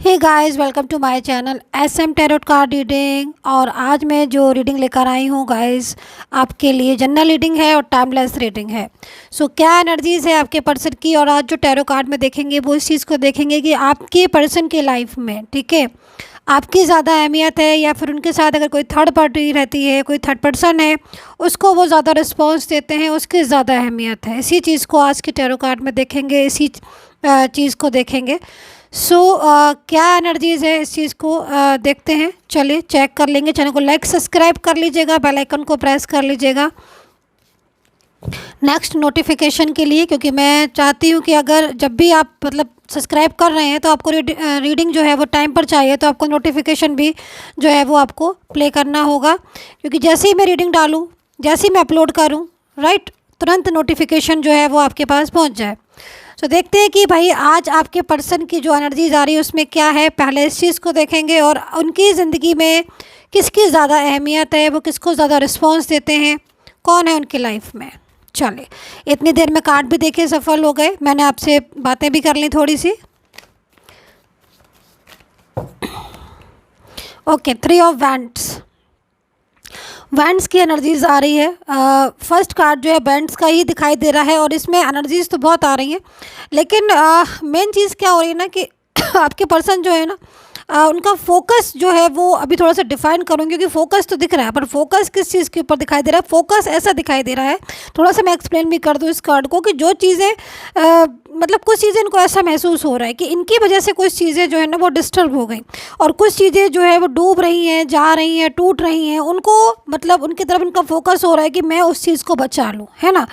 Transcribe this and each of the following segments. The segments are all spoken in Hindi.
Hey guys, welcome to my channel SM tarot card reading. और आज मैं जो रीडिंग लेकर आई हूँ गाइस, आपके लिए जनरल रीडिंग है और टाइमलेस रीडिंग है। सो क्या एनर्जीज़ है आपके पर्सन की, और आज जो टैरो कार्ड में देखेंगे वो इस चीज़ को देखेंगे कि आपके पर्सन की लाइफ में, ठीक है, आपकी ज़्यादा अहमियत है या फिर उनके साथ अगर कोई थर्ड पार्टी रहती है, कोई थर्ड पर्सन है, उसको वो ज़्यादा रिस्पॉन्स देते हैं, उसकी ज़्यादा अहमियत है। इसी चीज़ को आज के टैरो कार्ड में देखेंगे, इसी चीज़ को देखेंगे। सो क्या एनर्जीज़ है इस चीज़ को देखते हैं। चलिए चेक कर लेंगे। चैनल को लाइक सब्सक्राइब कर लीजिएगा, बेल आइकन को प्रेस कर लीजिएगा नेक्स्ट नोटिफिकेशन के लिए, क्योंकि मैं चाहती हूँ कि अगर जब भी आप सब्सक्राइब कर रहे हैं तो आपको रीडिंग जो है वो टाइम पर चाहिए, तो आपको नोटिफिकेशन भी जो है वो आपको प्ले करना होगा, क्योंकि जैसे ही मैं रीडिंग डालूँ, जैसे ही मैं अपलोड करूँ, राइट, तुरंत नोटिफिकेशन जो है वो आपके पास पहुँच जाए। तो देखते हैं कि भाई आज आपके पर्सन की जो एनर्जीज आ रही है उसमें क्या है। पहले इस चीज़ को देखेंगे और उनकी ज़िंदगी में किसकी ज़्यादा अहमियत है, वो किसको ज़्यादा रिस्पॉन्स देते हैं, कौन है उनकी लाइफ में। चलिए, इतनी देर में कार्ड भी देखे सफल हो गए, मैंने आपसे बातें भी कर ली थोड़ी सी। ओके, 3 ऑफ वैंड्स, वैंड्स की एनर्जीज आ रही है। फर्स्ट कार्ड जो है वैंड्स का ही दिखाई दे रहा है, और इसमें एनर्जीज तो बहुत आ रही हैं, लेकिन मेन चीज़ क्या हो रही है ना कि आपके पर्सन जो है ना, उनका फोकस जो है वो अभी थोड़ा सा डिफाइन करूँगी, क्योंकि फोकस तो दिख रहा है, पर फोकस किस चीज़ के ऊपर दिखाई दे रहा है, फोकस ऐसा दिखाई दे रहा है। थोड़ा सा मैं एक्सप्लेन भी कर दूँ इस कार्ड को, कि जो चीज़ें कुछ चीज़ें इनको ऐसा महसूस हो रहा है कि इनकी वजह से कुछ चीज़ें जो है ना वो डिस्टर्ब हो गई, और कुछ चीज़ें जो है वो डूब रही हैं, जा रही हैं, टूट रही हैं, उनको उनकी तरफ इनका फोकस हो रहा है कि मैं उस चीज़ को बचा लूँ, है ना।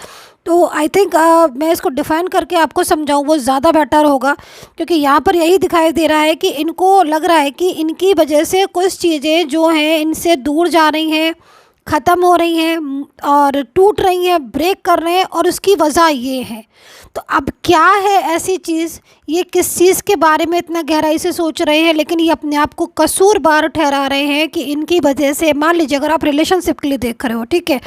तो आई थिंक मैं इसको डिफ़ाइन करके आपको समझाऊँ वो ज़्यादा बेटर होगा, क्योंकि यहाँ पर यही दिखाई दे रहा है कि इनको लग रहा है कि इनकी वजह से कुछ चीज़ें जो हैं इनसे दूर जा रही हैं, ख़त्म हो रही हैं और टूट रही हैं, ब्रेक कर रहे हैं, और उसकी वजह ये है। तो अब क्या है ऐसी चीज़, ये किस चीज़ के बारे में इतना गहराई से सोच रहे हैं, लेकिन ये अपने आप को कसूरवार ठहरा रहे हैं कि इनकी वजह से, मान लीजिए अगर आप रिलेशनशिप के लिए देख रहे हो, ठीक है,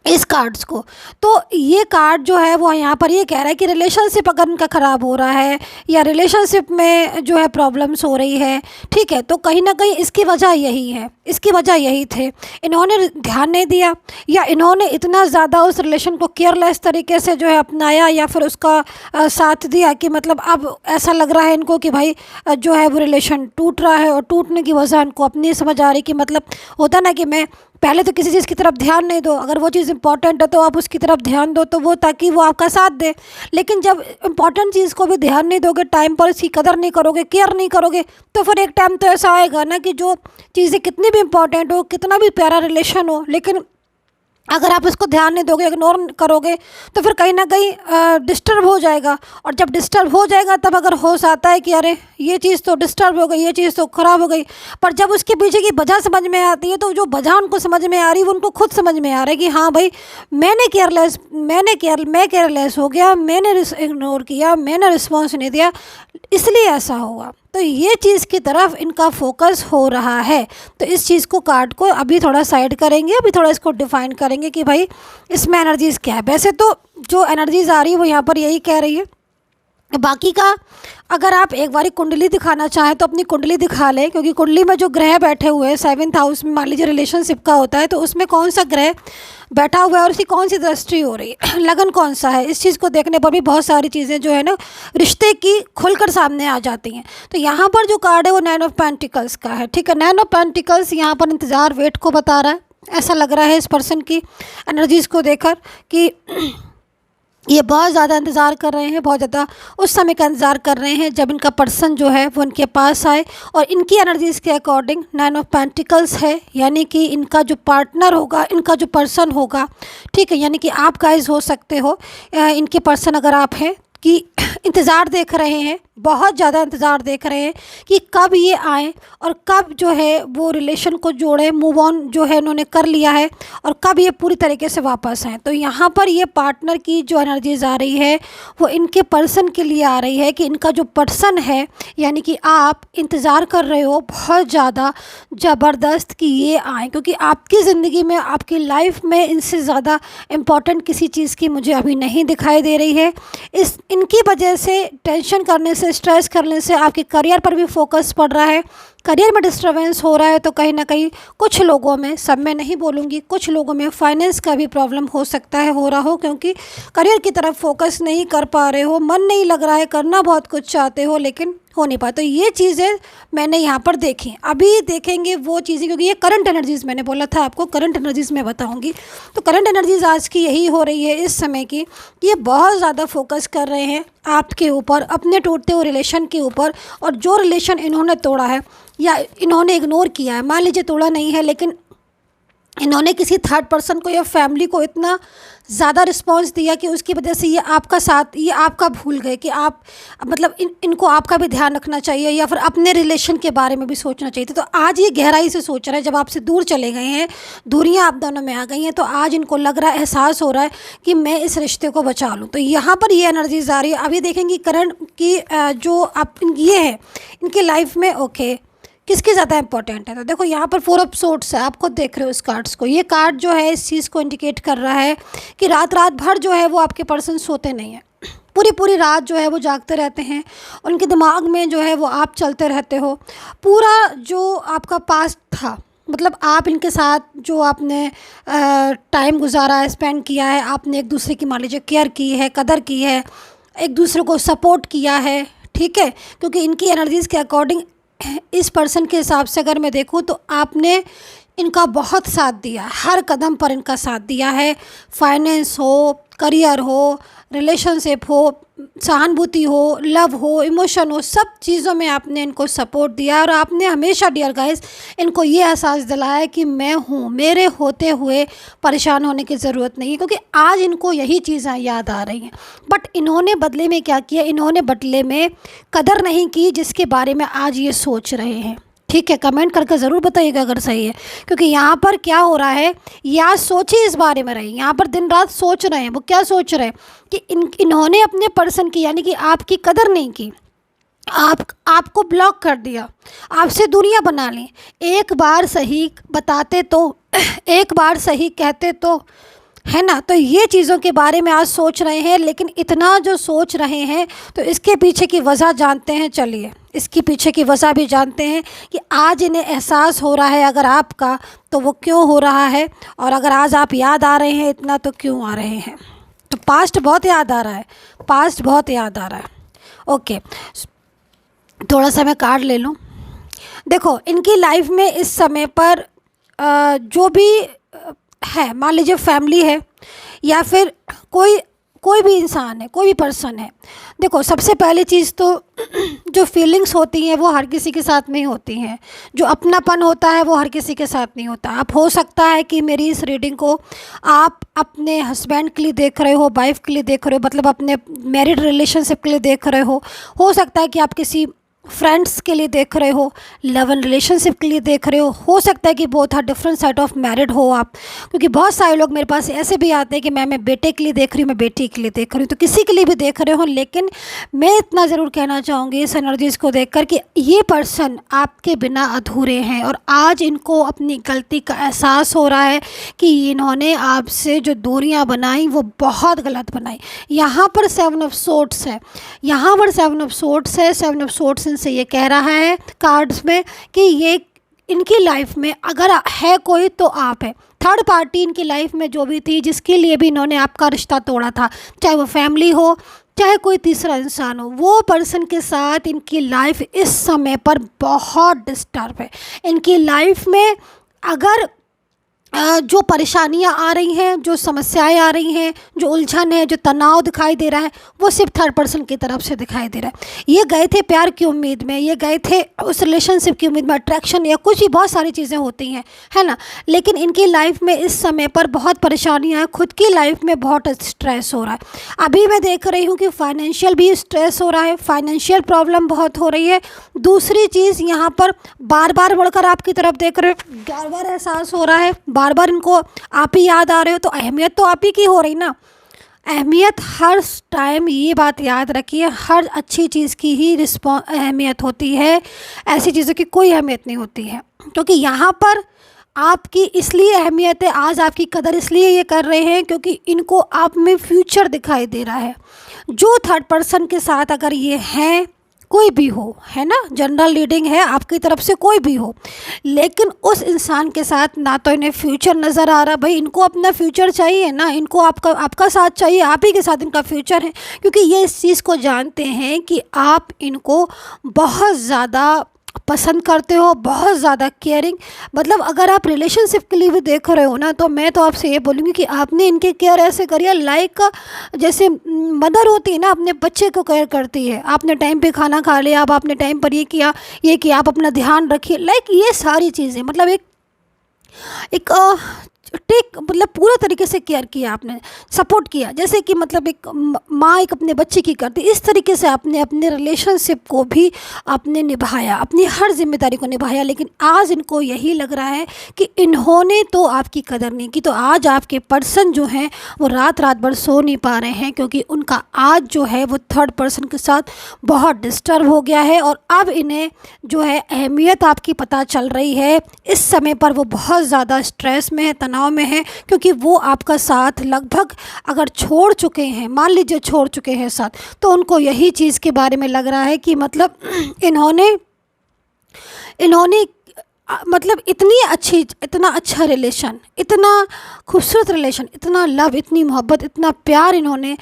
इस कार्ड्स को, तो ये कार्ड जो है वो यहाँ पर ये कह रहा है कि रिलेशनशिप अगर इनका ख़राब हो रहा है या रिलेशनशिप में जो है प्रॉब्लम्स हो रही है, ठीक है, तो कहीं ना कहीं इसकी वजह यही है, इसकी वजह यही थे, इन्होंने ध्यान नहीं दिया, या इन्होंने इतना ज़्यादा उस रिलेशन को केयरलेस तरीके से जो है अपनाया, या फिर उसका साथ दिया कि अब ऐसा लग रहा है इनको कि भाई जो है वो रिलेशन टूट रहा है, और टूटने की वजह इनको अपनी समझ आ रही कि होता ना कि मैं पहले तो किसी चीज़ की तरफ ध्यान नहीं दो, अगर वो चीज़ इंपॉर्टेंट है तो आप उसकी तरफ ध्यान दो, तो वो ताकि वो आपका साथ दे। लेकिन जब इंपॉर्टेंट चीज़ को भी ध्यान नहीं दोगे, टाइम पर इसकी कदर नहीं करोगे, केयर नहीं करोगे, तो फिर एक टाइम तो ऐसा आएगा ना कि जो चीज़ें कितनी भी इंपॉर्टेंट हो, कितना भी प्यारा रिलेशन हो, लेकिन अगर आप इसको ध्यान नहीं दोगे, इग्नोर करोगे, तो फिर कहीं ना कहीं डिस्टर्ब हो जाएगा। और जब डिस्टर्ब हो जाएगा तब अगर होश आता है कि अरे ये चीज़ तो डिस्टर्ब हो गई, ये चीज़ तो ख़राब हो गई, पर जब उसके पीछे की वजह समझ में आती है, तो जो वजह उनको समझ में आ रही है वो उनको खुद समझ में आ रहा है कि हाँ भाई, मैं केयरलेस हो गया, मैंने इग्नोर किया, मैंने रिस्पॉन्स नहीं दिया, इसलिए ऐसा हुआ। तो ये चीज़ की तरफ इनका फोकस हो रहा है। तो इस चीज़ को, कार्ड को अभी थोड़ा साइड करेंगे, अभी थोड़ा इसको डिफाइन करेंगे कि भाई इसमें एनर्जीज़ क्या है। वैसे तो जो एनर्जीज़ आ रही है वो यहाँ पर यही कह रही है। बाकी का अगर आप एक बारी कुंडली दिखाना चाहें तो अपनी कुंडली दिखा लें, क्योंकि कुंडली में जो ग्रह बैठे हुए हैं 7th हाउस में, मान लीजिए रिलेशनशिप का होता है, तो उसमें कौन सा ग्रह बैठा हुआ है और उसकी कौन सी दृष्टि हो रही है, लगन कौन सा है, इस चीज़ को देखने पर भी बहुत सारी चीज़ें जो है ना रिश्ते की खुलकर सामने आ जाती हैं। तो यहाँ पर जो कार्ड है वो 9 ऑफ पेंटिकल्स का है, ठीक है। 9 ऑफ पेंटिकल्स यहाँ पर इंतज़ार, वेट को बता रहा है। ऐसा लग रहा है इस पर्सन की एनर्जीज़ को देखकर कि ये बहुत ज़्यादा इंतज़ार कर रहे हैं, बहुत ज़्यादा उस समय का इंतज़ार कर रहे हैं जब इनका पर्सन जो है वो इनके पास आए, और इनकी एनर्जीज़ के अकॉर्डिंग 9 ऑफ पेंटिकल्स है, यानी कि इनका जो पार्टनर होगा, इनका जो पर्सन होगा, ठीक है, यानी कि आप गाइस हो सकते हो, इनके पर्सन अगर आप हैं, कि इंतज़ार देख रहे हैं, बहुत ज़्यादा इंतज़ार देख रहे हैं कि कब ये आए और कब जो है वो रिलेशन को जोड़े, मूव ऑन जो है इन्होंने कर लिया है, और कब ये पूरी तरीके से वापस आए। तो यहाँ पर ये पार्टनर की जो एनर्जीज आ रही है वो इनके पर्सन के लिए आ रही है कि इनका जो पर्सन है, यानी कि आप इंतज़ार कर रहे हो बहुत ज़्यादा ज़बरदस्त कि ये आए, क्योंकि आपकी ज़िंदगी में, आपकी लाइफ में इनसे ज़्यादा इम्पॉर्टेंट किसी चीज़ की मुझे अभी नहीं दिखाई दे रही है। इनकी वजह वजह से, टेंशन करने से, स्ट्रेस करने से आपके करियर पर भी फोकस पड़ रहा है, करियर में डिस्टर्बेंस हो रहा है, तो कहीं ना कहीं कुछ लोगों में, सब में नहीं बोलूँगी, कुछ लोगों में फाइनेंस का भी प्रॉब्लम हो सकता है, हो रहा हो, क्योंकि करियर की तरफ फोकस नहीं कर पा रहे हो, मन नहीं लग रहा है, करना बहुत कुछ चाहते हो लेकिन हो नहीं पाता। तो ये चीज़ें मैंने यहाँ पर देखी। अभी देखेंगे वो चीज़ें, क्योंकि ये करंट एनर्जीज़, मैंने बोला था आपको करंट एनर्जीज़ में बताऊँगी। तो करंट एनर्जीज़ आज की यही हो रही है इस समय की, ये बहुत ज़्यादा फोकस कर रहे हैं आपके ऊपर, अपने टूटते हुए रिलेशन के ऊपर, और जो रिलेशन इन्होंने तोड़ा है या इन्होंने इग्नोर किया है, मान लीजिए तोड़ा नहीं है लेकिन इन्होंने किसी थर्ड पर्सन को या फैमिली को इतना ज़्यादा रिस्पॉन्स दिया कि उसकी वजह से ये आपका साथ, ये आपका भूल गए कि आप मतलब इनको आपका भी ध्यान रखना चाहिए, या फिर अपने रिलेशन के बारे में भी सोचना चाहिए। तो आज ये गहराई से सोच रहे हैं, जब आपसे दूर चले गए हैं, दूरियां आप दोनों में आ गई हैं, तो आज इनको लग रहा है, एहसास हो रहा है कि मैं इस रिश्ते को बचा लूँ। तो यहाँ पर ये एनर्जीज आ रही है। अभी देखेंगे करंट की जो आप ये है इनकी लाइफ में, ओके किसकी ज़्यादा इंपॉर्टेंट है। तो देखो यहाँ पर 4 ऑफ सोर्ड्स है, आप खुद देख रहे हो इस कार्ड्स को। ये कार्ड जो है इस चीज़ को इंडिकेट कर रहा है कि रात रात भर जो है वो आपके पर्सन सोते नहीं हैं, पूरी पूरी रात जो है वो जागते रहते हैं, उनके दिमाग में जो है वो आप चलते रहते हो। पूरा जो आपका पास्ट था, मतलब आप इनके साथ जो आपने टाइम गुजारा है, स्पेंड किया है, आपने एक दूसरे की मान लीजिए केयर की है, कदर की है, एक दूसरे को सपोर्ट किया है, ठीक है। क्योंकि इनकी एनर्जीज़ के अकॉर्डिंग, इस पर्सन के हिसाब से अगर मैं देखूं तो आपने इनका बहुत साथ दिया, हर कदम पर इनका साथ दिया है। फाइनेंस हो, करियर हो, रिलेशनशिप हो, सहानुभूति हो, लव हो, इमोशन हो, सब चीज़ों में आपने इनको सपोर्ट दिया। और आपने हमेशा डियर गाइस इनको ये एहसास दिलाया कि मैं हूँ, मेरे होते हुए परेशान होने की ज़रूरत नहीं है। क्योंकि आज इनको यही चीज़ें याद आ रही हैं, बट इन्होंने बदले में क्या किया, इन्होंने बदले में कदर नहीं की, जिसके बारे में आज ये सोच रहे हैं। ठीक है, कमेंट करके ज़रूर बताइएगा अगर सही है। क्योंकि यहाँ पर क्या हो रहा है, या सोचिए इस बारे में रहे, यहाँ पर दिन रात सोच रहे हैं। वो क्या सोच रहे हैं कि इन्होंने अपने पर्सन की, यानी कि आपकी कदर नहीं की, आपको ब्लॉक कर दिया, आपसे दूरियां बना ली। एक बार सही बताते तो, एक बार सही कहते तो, है ना। तो ये चीज़ों के बारे में आज सोच रहे हैं। लेकिन इतना जो सोच रहे हैं तो इसके पीछे की वजह जानते हैं। चलिए इसके पीछे की वजह भी जानते हैं कि आज इन्हें एहसास हो रहा है अगर आपका, तो वो क्यों हो रहा है, और अगर आज आप याद आ रहे हैं इतना तो क्यों आ रहे हैं। तो पास्ट बहुत याद आ रहा है, पास्ट बहुत याद आ रहा है। ओके, थोड़ा सा मैं कार्ड ले लूँ। देखो इनकी लाइफ में इस समय पर जो भी है, मान लीजिए फैमिली है या फिर कोई भी इंसान है, कोई भी पर्सन है। देखो सबसे पहली चीज़ तो जो फीलिंग्स होती हैं वो हर किसी के साथ नहीं होती हैं, जो अपनापन होता है वो हर किसी के साथ नहीं होता। आप हो सकता है कि मेरी इस रीडिंग को आप अपने हस्बैंड के लिए देख रहे हो, वाइफ के लिए देख रहे हो, मतलब अपने मैरिड रिलेशनशिप के लिए देख रहे हो सकता है कि आप किसी फ्रेंड्स के लिए देख रहे हो, लव एंड रिलेशनशिप के लिए देख रहे हो सकता है कि both are different side of married हो आप। क्योंकि बहुत सारे लोग मेरे पास ऐसे भी आते हैं कि मैं बेटे के लिए देख रही हूँ, मैं बेटी के लिए देख रही हूँ, तो किसी के लिए भी देख रहे हो। लेकिन मैं इतना ज़रूर कहना चाहूँगी इस एनर्जीज़ को देखकर कि ये पर्सन आपके बिना अधूरे हैं, और आज इनको अपनी गलती का एहसास हो रहा है कि इन्होंने आपसे जो दूरियाँ बनाई वो बहुत गलत बनाई। यहाँ पर 7 ऑफ सोर्ड्स है, यहाँ पर 7 ऑफ सोर्ड्स है। 7 ऑफ सोर्ड्स से ये कह रहा है कार्ड्स में कि ये इनकी लाइफ में अगर है कोई तो आप है। थर्ड पार्टी इनकी लाइफ में जो भी थी, जिसके लिए भी इन्होंने आपका रिश्ता तोड़ा था, चाहे वो फैमिली हो चाहे कोई तीसरा इंसान हो, वो पर्सन के साथ इनकी लाइफ इस समय पर बहुत डिस्टर्ब है। इनकी लाइफ में अगर जो परेशानियां आ रही हैं, जो समस्याएं आ रही हैं, जो उलझन है, जो तनाव दिखाई दे रहा है, वो सिर्फ थर्ड पर्सन की तरफ से दिखाई दे रहा है। ये गए थे प्यार की उम्मीद में, ये गए थे उस रिलेशनशिप की उम्मीद में, अट्रैक्शन या कुछ भी, बहुत सारी चीज़ें होती हैं, है ना। लेकिन इनकी लाइफ में इस समय पर बहुत परेशानियाँ हैं, खुद की लाइफ में बहुत स्ट्रेस हो रहा है। अभी मैं देख रही हूँ कि फाइनेंशियल भी स्ट्रेस हो रहा है, फाइनेंशियल प्रॉब्लम बहुत हो रही है। दूसरी चीज़ यहाँ पर बार बार बढ़कर आपकी तरफ देख रहे हो, बार बार एहसास हो रहा है, बार बार इनको आप ही याद आ रहे हो। तो अहमियत तो आप ही की हो रही ना। अहमियत हर टाइम, ये बात याद रखिए, हर अच्छी चीज़ की ही अहमियत होती है, ऐसी चीज़ों की कोई अहमियत नहीं होती है। क्योंकि यहाँ पर आपकी इसलिए अहमियत है, आज आपकी कदर इसलिए ये कर रहे हैं क्योंकि इनको आप में फ्यूचर दिखाई दे रहा है। जो थर्ड पर्सन के साथ अगर ये हैं, कोई भी हो, है ना, जनरल रीडिंग है आपकी तरफ से, कोई भी हो, लेकिन उस इंसान के साथ ना तो इन्हें फ्यूचर नज़र आ रहा। भाई इनको अपना फ्यूचर चाहिए ना, इनको आपका साथ चाहिए, आप ही के साथ इनका फ्यूचर है, क्योंकि ये इस चीज़ को जानते हैं कि आप इनको बहुत ज़्यादा पसंद करते हो, बहुत ज़्यादा केयरिंग। मतलब अगर आप रिलेशनशिप के लिए भी देख रहे हो ना, तो मैं तो आपसे ये बोलूँगी कि आपने इनके केयर ऐसे करिए लाइक जैसे मदर होती है ना अपने बच्चे को केयर करती है। आपने टाइम पे खाना खा लिया, अब आपने टाइम पर ये किया, आप अपना ध्यान रखिए, लाइक ये सारी चीज़ें, मतलब एक एक टेक मतलब पूरा तरीके से केयर किया आपने, सपोर्ट किया, जैसे कि मतलब एक माँ एक अपने बच्चे की करती, इस तरीके से आपने अपने रिलेशनशिप को भी आपने निभाया, अपनी हर जिम्मेदारी को निभाया। लेकिन आज इनको यही लग रहा है कि इन्होंने तो आपकी कदर नहीं की, तो आज आपके पर्सन जो हैं वो रात रात भर सो नहीं पा रहे हैं, क्योंकि उनका आज जो है वो थर्ड पर्सन के साथ बहुत डिस्टर्ब हो गया है। और अब इन्हें जो है अहमियत आपकी पता चल रही है। इस समय पर वो बहुत ज़्यादा स्ट्रेस में है, तनाव में है, क्योंकि वो आपका साथ लगभग अगर छोड़ चुके हैं, मान लीजिए छोड़ चुके हैं साथ, तो उनको यही चीज़ के बारे में लग रहा है कि मतलब इन्होंने मतलब इतना अच्छा रिलेशन, इतना खूबसूरत रिलेशन, इतना लव, इतनी मोहब्बत, इतना प्यार इन्होंने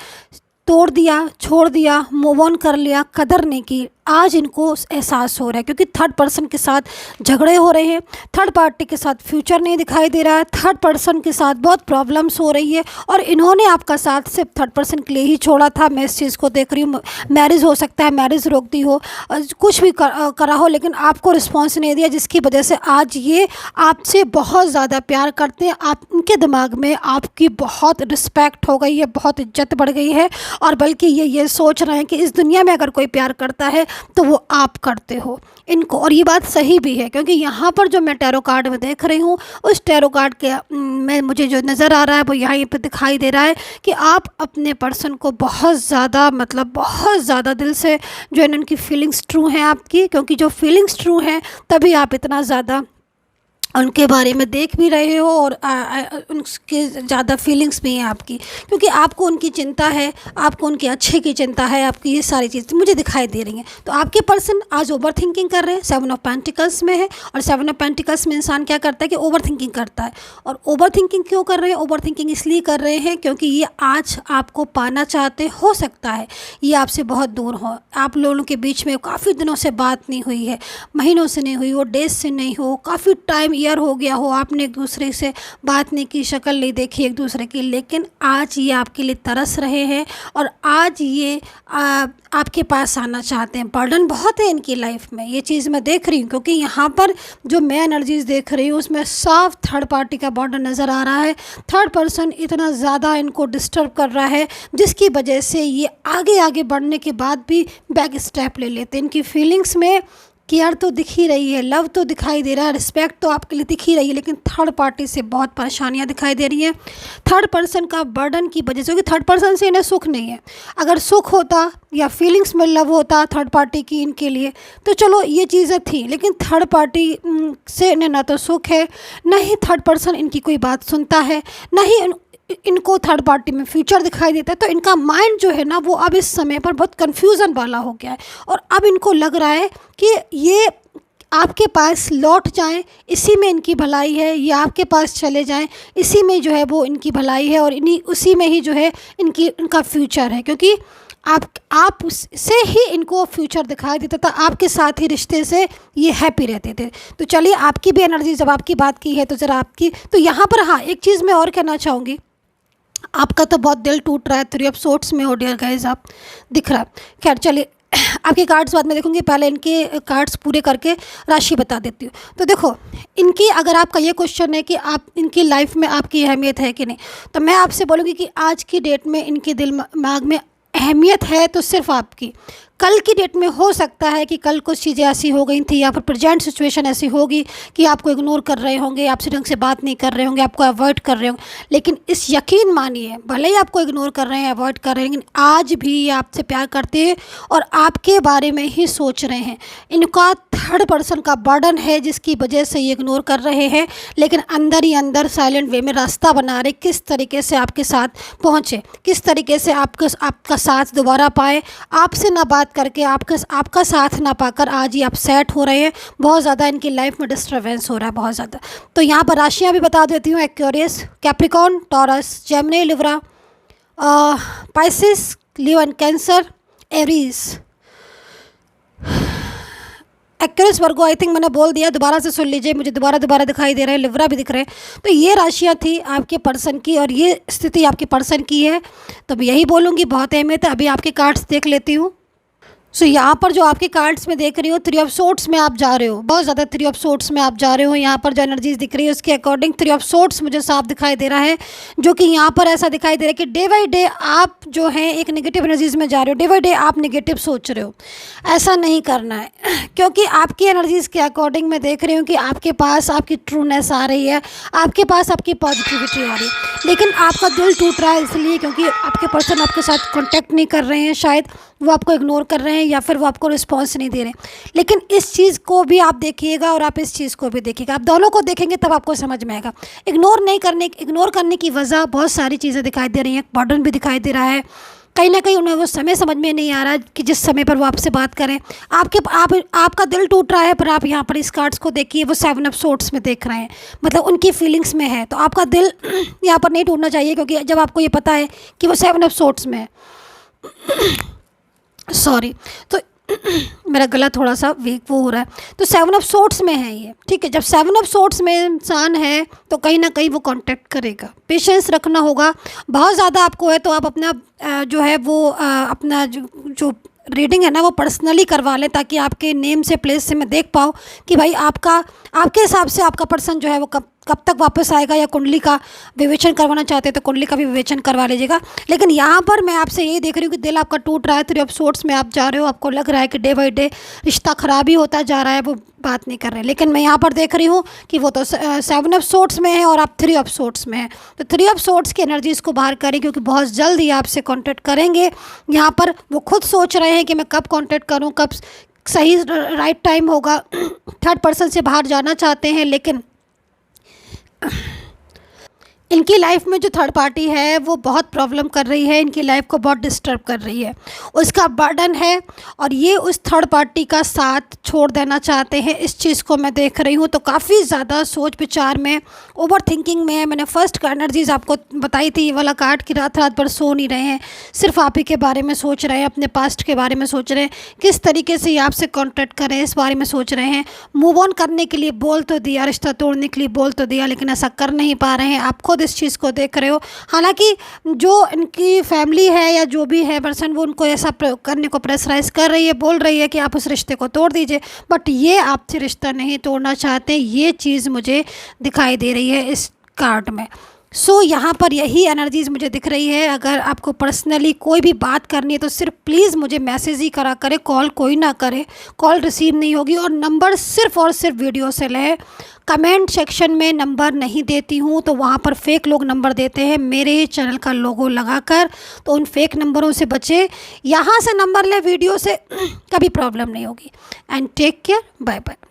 तोड़ दिया, छोड़ दिया, मूव ऑन कर लिया, कदर नहीं की। आज इनको एहसास हो रहा है, क्योंकि थर्ड पर्सन के साथ झगड़े हो रहे हैं, थर्ड पार्टी के साथ फ्यूचर नहीं दिखाई दे रहा है, थर्ड पर्सन के साथ बहुत प्रॉब्लम्स हो रही है, और इन्होंने आपका साथ सिर्फ थर्ड पर्सन के लिए ही छोड़ा था। मैं इस चीज़ को देख रही हूँ, मैरिज हो सकता है, मैरिज रोक दी हो, कुछ भी करा हो, लेकिन आपको रिस्पॉन्स नहीं दिया, जिसकी वजह से आज ये आपसे बहुत ज़्यादा प्यार करते हैं। आप उनके दिमाग में आपकी बहुत रिस्पेक्ट हो गई है, बहुत इज्जत बढ़ गई है, और बल्कि ये सोच रहे हैं कि इस दुनिया में अगर कोई प्यार करता है तो वो आप करते हो इनको। और ये बात सही भी है, क्योंकि यहाँ पर जो मैं टैरो कार्ड में देख रही हूँ, उस टैरो कार्ड के में मुझे जो नज़र आ रहा है वो यहाँ पे दिखाई दे रहा है कि आप अपने पर्सन को बहुत ज़्यादा, मतलब बहुत ज़्यादा दिल से जो है उनकी फीलिंग्स ट्रू हैं आपकी, क्योंकि जो फीलिंग्स ट्रू हैं तभी आप इतना ज़्यादा उनके बारे में देख भी रहे हो, और उनके ज़्यादा फीलिंग्स भी हैं आपकी, क्योंकि आपको उनकी चिंता है, आपको उनके अच्छे की चिंता है, आपकी ये सारी चीज़ मुझे दिखाई दे रही हैं। तो आपके पर्सन आज ओवर थिंकिंग कर रहे हैं, 7 ऑफ पेंटिकल्स में है, और 7 ऑफ पेंटिकल्स में इंसान क्या करता है कि ओवर थिंकिंग करता है। और ओवर थिंकिंग क्यों कर रहे हैं? ओवर थिंकिंग इसलिए कर रहे हैं क्योंकि ये आज आपको पाना चाहते, हो सकता है ये आपसे बहुत दूर हो, आप लोगों के बीच में काफ़ी दिनों से बात नहीं हुई है, महीनों से नहीं हुई हो, डेज से नहीं हो, काफ़ी टाइम ईयर हो गया हो, आपने एक दूसरे से बात नहीं की, शक्ल नहीं देखी एक दूसरे की, लेकिन आज ये आपके लिए तरस रहे हैं, और आज ये आपके पास आना चाहते हैं। बर्डन बहुत है इनकी लाइफ में, ये चीज़ मैं देख रही हूँ, क्योंकि यहाँ पर जो मैं एनर्जीज देख रही हूँ उसमें साफ थर्ड पार्टी का बर्डन नज़र आ रहा है। थर्ड पर्सन इतना ज़्यादा इनको डिस्टर्ब कर रहा है, जिसकी वजह से ये आगे आगे बढ़ने के बाद भी बैक स्टेप ले लेते हैं। इनकी फीलिंग्स में केयर तो दिख ही रही है, लव तो दिखाई दे रहा है, रिस्पेक्ट तो आपके लिए दिख ही रही है, लेकिन थर्ड पार्टी से बहुत परेशानियां दिखाई दे रही हैं थर्ड पर्सन का बर्डन की वजह से, क्योंकि थर्ड पर्सन से इन्हें सुख नहीं है। अगर सुख होता या फीलिंग्स में लव होता थर्ड पार्टी की इनके लिए, तो चलो ये चीज़ें थी, लेकिन थर्ड पार्टी से इन्हें ना तो सुख है, ना ही थर्ड पर्सन इनकी कोई बात सुनता है, ना ही इनको थर्ड पार्टी में फ्यूचर दिखाई देता है। तो इनका माइंड जो है ना वो अब इस समय पर बहुत कन्फ्यूज़न वाला हो गया है, और अब इनको लग रहा है कि ये आपके पास लौट जाएं, इसी में इनकी भलाई है, या आपके पास चले जाएं, इसी में जो है वो इनकी भलाई है, और इन्हीं उसी में ही जो है इनका फ्यूचर है, क्योंकि आप उससे ही इनको फ्यूचर दिखाई देता था, आपके साथ ही रिश्ते से ये हैप्पी रहते थे। तो चलिए आपकी भी एनर्जी, जब आपकी बात की है तो ज़रा आपकी, तो यहाँ पर हाँ एक चीज़ मैं और कहना चाहूँगी, आपका तो बहुत दिल टूट रहा है, 3 ऑफ सोर्ड्स में हो डियर गाइस, आप दिख रहा है। खैर चलिए आपके कार्ड्स बाद में देखूंगी, पहले इनके कार्ड्स पूरे करके राशि बता देती हूँ। तो देखो इनकी, अगर आपका ये क्वेश्चन है कि आप इनकी लाइफ में आपकी अहमियत है कि नहीं, तो मैं आपसे बोलूँगी कि आज की डेट में इनके दिमाग में अहमियत है तो सिर्फ आपकी। कल की डेट में हो सकता है कि कल कुछ चीज़ें ऐसी हो गई थी, या फिर प्रेजेंट सिचुएशन ऐसी होगी कि आपको इग्नोर कर रहे होंगे, आपसे ढंग से बात नहीं कर रहे होंगे, आपको अवॉइड कर रहे होंगे, लेकिन इस यकीन मानिए भले ही आपको इग्नोर कर रहे हैं, अवॉइड कर रहे हैं, लेकिन आज भी ये आपसे प्यार करते हैं और आपके बारे में ही सोच रहे हैं। इनका थर्ड पर्सन का बर्डन है जिसकी वजह से ये इग्नोर कर रहे हैं, लेकिन अंदर ही अंदर साइलेंट वे में रास्ता बना रहे किस तरीके से आपके साथ पहुँचे, किस तरीके से आपका साथ दोबारा पाए। आपसे ना बात करके आपका साथ ना पाकर आज ही अपसेट हो रहे हैं, बहुत ज़्यादा इनकी लाइफ में डिस्टर्बेंस हो रहा है, बहुत ज़्यादा। तो यहाँ पर राशियाँ भी बता देती हूँ, Aquarius, Capricorn, taurus, Gemini, Libra, Pisces, Leo and cancer, Aries. Aquarius, Virgo I think मैंने बोल दिया, दोबारा से सुन लीजिए, मुझे दोबारा दिखाई दे रहे हैं, लिब्रा भी दिख रहे हैं। तो ये राशियाँ थी आपके पर्सन की और ये स्थिति आपके पर्सन की है। तो मैं यही बोलूँगी, बहुत अहमियत है। अभी आपके कार्ड्स देख लेती हूँ। सो यहाँ पर जो आपके कार्ड्स में देख रही हो, 3 ऑफ सोर्ट्स में आप जा रहे हो, बहुत ज़्यादा 3 ऑफ सोर्ट्स में आप जा रहे हो। यहाँ पर जो एनर्जीज दिख रही है उसके अकॉर्डिंग 3 ऑफ सोर्ट्स मुझे साफ दिखाई दे रहा है, जो कि यहाँ पर ऐसा दिखाई दे रहा है कि डे बाई डे आप जो है एक नेगेटिव एनर्जीज में जा रहे हो, डे बाई डे आप नेगेटिव सोच रहे हो। ऐसा नहीं करना है, क्योंकि आपकी एनर्जीज के अकॉर्डिंग मैं देख रही हूँ कि आपके पास आपकी ट्रूनेस आ रही है, आपके पास आपकी पॉजिटिविटी आ रही है, लेकिन आपका दिल टूट रहा है इसलिए क्योंकि आपके पर्सन आपके साथ कॉन्टैक्ट नहीं कर रहे हैं, शायद वो आपको इग्नोर कर रहे हैं या फिर वो आपको रिस्पॉन्स नहीं दे रहे। लेकिन इस चीज़ को भी आप देखिएगा और आप इस चीज़ को भी देखिएगा, आप दोनों को देखेंगे तब आपको समझ में आएगा। इग्नोर करने की वजह बहुत सारी चीज़ें दिखाई दे रही हैं, बर्डन भी दिखाई दे रहा है, कहीं ना कहीं उन्हें वो समय समझ में नहीं आ रहा कि जिस समय पर वो आपसे बात करें। आपका दिल टूट रहा है, पर आप यहाँ पर इस कार्ड्स को देखिए, वो 7 ऑफ सोर्ट्स में देख रहे हैं, मतलब उनकी फीलिंग्स में है। तो आपका दिल यहाँ पर नहीं टूटना चाहिए, क्योंकि जब आपको ये पता है कि वो 7 ऑफ सोर्ट्स में है सॉरी, तो मेरा गला थोड़ा सा वीक वो हो रहा है। तो 7 ऑफ सोर्ट्स में है ये, ठीक है। जब 7 ऑफ सोर्ट्स में इंसान है तो कहीं ना कहीं वो कांटेक्ट करेगा, पेशेंस रखना होगा। बहुत ज़्यादा आपको है तो आप अपना जो है वो अपना जो रीडिंग है ना वो पर्सनली करवा लें, ताकि आपके नेम से प्लेस से मैं देख पाऊँ कि भाई आपके हिसाब से आपका पर्सन जो है वो कब तक वापस आएगा, या कुंडली का विवेचन करवाना चाहते हैं तो कुंडली का भी विवेचन करवा लीजिएगा। लेकिन यहाँ पर मैं आपसे यही देख रही हूँ कि दिल आपका टूट रहा है, 3 ऑफ सोर्ट्स में आप जा रहे हो, आपको लग रहा है कि डे बाई डे रिश्ता ख़राब ही होता जा रहा है, वो बात नहीं कर रहे हैं। लेकिन मैं यहाँ पर देख रही हूँ कि वो तो 7 ऑफ सोर्ट्स में है और आप 3 ऑफ सोर्ट्स में है। तो 3 ऑफ सोर्ट्स की एनर्जीज़ को बाहर करें, क्योंकि बहुत जल्द ही आपसे कॉन्टेक्ट करेंगे। यहाँ पर वो खुद सोच रहे हैं कि मैं कब कॉन्टेक्ट करूँ, कब सही राइट टाइम होगा। थर्ड पर्सन से बाहर जाना चाहते हैं, लेकिन इनकी लाइफ में जो थर्ड पार्टी है वो बहुत प्रॉब्लम कर रही है, इनकी लाइफ को बहुत डिस्टर्ब कर रही है, उसका बर्डन है और ये उस थर्ड पार्टी का साथ छोड़ देना चाहते हैं। इस चीज़ को मैं देख रही हूँ। तो काफ़ी ज़्यादा सोच विचार में, ओवर थिंकिंग में है। मैंने फर्स्ट का एनर्जीज आपको बताई थी, ये वाला कार्ड की रात भर सो नहीं रहे हैं, सिर्फ आप ही के बारे में सोच रहे हैं, अपने पास्ट के बारे में सोच रहे हैं, किस तरीके से ये आपसे कॉन्टैक्ट करें इस बारे में सोच रहे हैं। मूव ऑन करने के लिए बोल तो दिया, रिश्ता तोड़ने के लिए बोल तो दिया, लेकिन ऐसा कर नहीं पा रहे हैं। आप खुद इस चीज़ को देख रहे हो। हालांकि जो इनकी फैमिली है या जो भी है पर्सन, वो उनको ऐसा करने को प्रेशराइज कर रही है, बोल रही है कि आप उस रिश्ते को तोड़ दीजिए, बट ये आपसे रिश्ता नहीं तोड़ना चाहते। ये चीज़ मुझे दिखाई दे रही है इस कार्ड में। सो यहाँ पर यही एनर्जीज़ मुझे दिख रही है। अगर आपको पर्सनली कोई भी बात करनी है तो सिर्फ प्लीज़ मुझे मैसेज ही करा करे, कॉल कोई ना करे, कॉल रिसीव नहीं होगी। और नंबर सिर्फ और सिर्फ वीडियो से लें। कमेंट सेक्शन में नंबर नहीं देती हूँ, तो वहाँ पर फेक लोग नंबर देते हैं मेरे चैनल का लोगो लगाकर, तो उन फेक नंबरों से बचे। यहाँ से नंबर ले, वीडियो से कभी प्रॉब्लम नहीं होगी। And take care, bye bye.